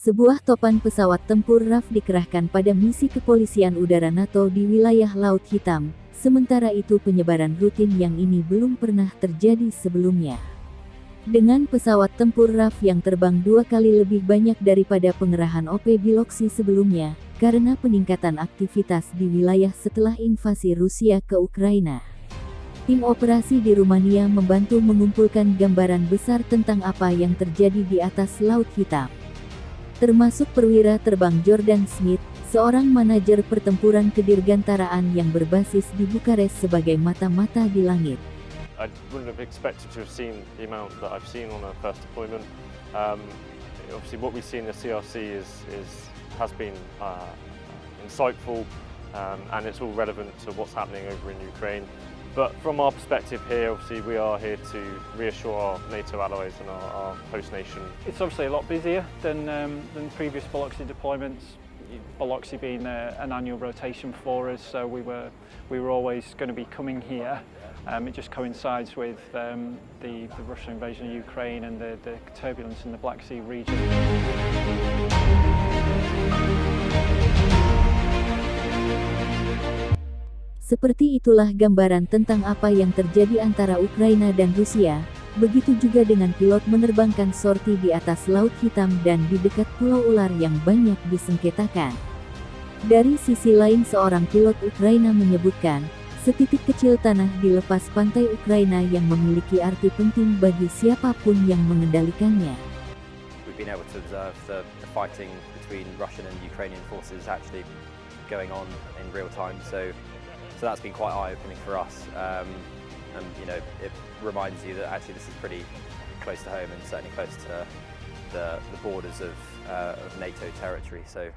Sebuah topan pesawat tempur RAF dikerahkan pada misi kepolisian udara NATO di wilayah Laut Hitam, sementara itu penyebaran rutin yang ini belum pernah terjadi sebelumnya. Dengan pesawat tempur RAF yang terbang 2 kali lebih banyak daripada pengerahan biloxi sebelumnya, karena peningkatan aktivitas di wilayah setelah invasi Rusia ke Ukraina. Tim operasi di Rumania membantu mengumpulkan gambaran besar tentang apa yang terjadi di atas Laut Hitam. Termasuk perwira terbang Jordan Smith, seorang manajer pertempuran kedirgantaraan yang berbasis di Bukares sebagai mata-mata di langit. I wouldn't have expected to have seen the amount that I've seen on a first deployment. Obviously, what we see in the CRC has been insightful, and it's all relevant to what's happening over in Ukraine. But from our perspective here, obviously we are here to reassure our NATO allies and our host nation. It's obviously a lot busier than previous biloxi deployments. Biloxi being an annual rotation for us, so we were always going to be coming here. It just coincides with the Russian invasion of Ukraine and the turbulence in the Black Sea region. Seperti itulah gambaran tentang apa yang terjadi antara Ukraina dan Rusia, begitu juga dengan pilot menerbangkan sorti di atas Laut Hitam dan di dekat Pulau Ular yang banyak disengketakan. Dari sisi lain seorang pilot Ukraina menyebutkan, setitik kecil tanah di lepas pantai Ukraina yang memiliki arti penting bagi siapapun yang mengendalikannya. We've been able to observe the fighting between Russian and Ukrainian forces actually going on in real time. So that's been quite eye-opening for us, and it reminds you that actually this is pretty close to home and certainly close to the borders of NATO territory. So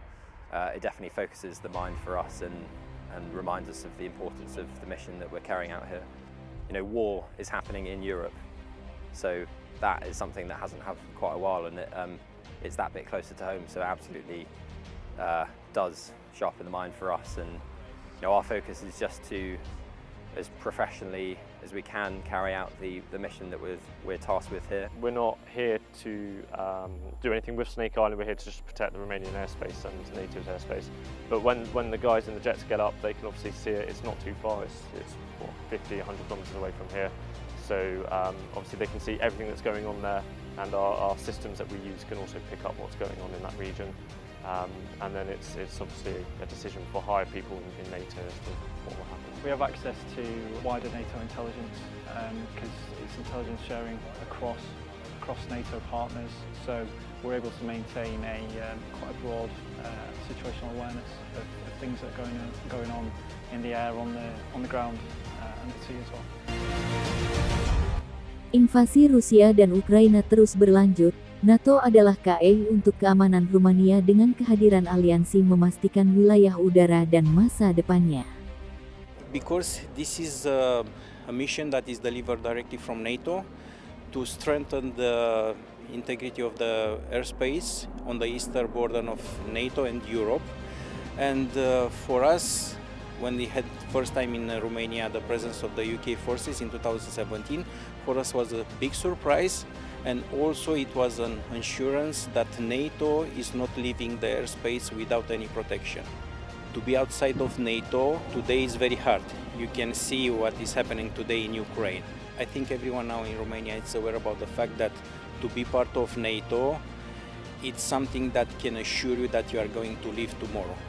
it definitely focuses the mind for us and reminds us of the importance of the mission that we're carrying out here. War is happening in Europe, so that is something that hasn't happened for quite a while, and it's that bit closer to home. So it absolutely does sharpen the mind for us, and our focus is just to, as professionally as we can, carry out the mission that we're tasked with here. We're not here to do anything with Snake Island, we're here to just protect the Romanian airspace and NATO's airspace. But when the guys in the jets get up, they can obviously see it. It's not too far, it's 50, 100 kilometers away from here. So obviously they can see everything that's going on there, and our systems that we use can also pick up what's going on in that region. And then it's obviously a decision for higher people in NATO as to what will happen. We have access to wider NATO intelligence because it's intelligence sharing across NATO partners, so we're able to maintain quite a broad situational awareness of things that are going on in the air, on the ground, and at sea as well. Invasi Rusia dan Ukraina terus berlanjut. NATO adalah KE untuk keamanan Rumania dengan kehadiran aliansi memastikan wilayah udara dan masa depannya. Because this is a mission that is delivered directly from NATO to strengthen the integrity of the airspace on the eastern border of NATO and Europe. And for us, when we had first time in Romania the presence of the UK forces in 2017, for us was a big surprise. And also it was an assurance that NATO is not leaving the airspace without any protection. To be outside of NATO today is very hard. You can see what is happening today in Ukraine. I think everyone now in Romania is aware about the fact that to be part of NATO, it's something that can assure you that you are going to live tomorrow.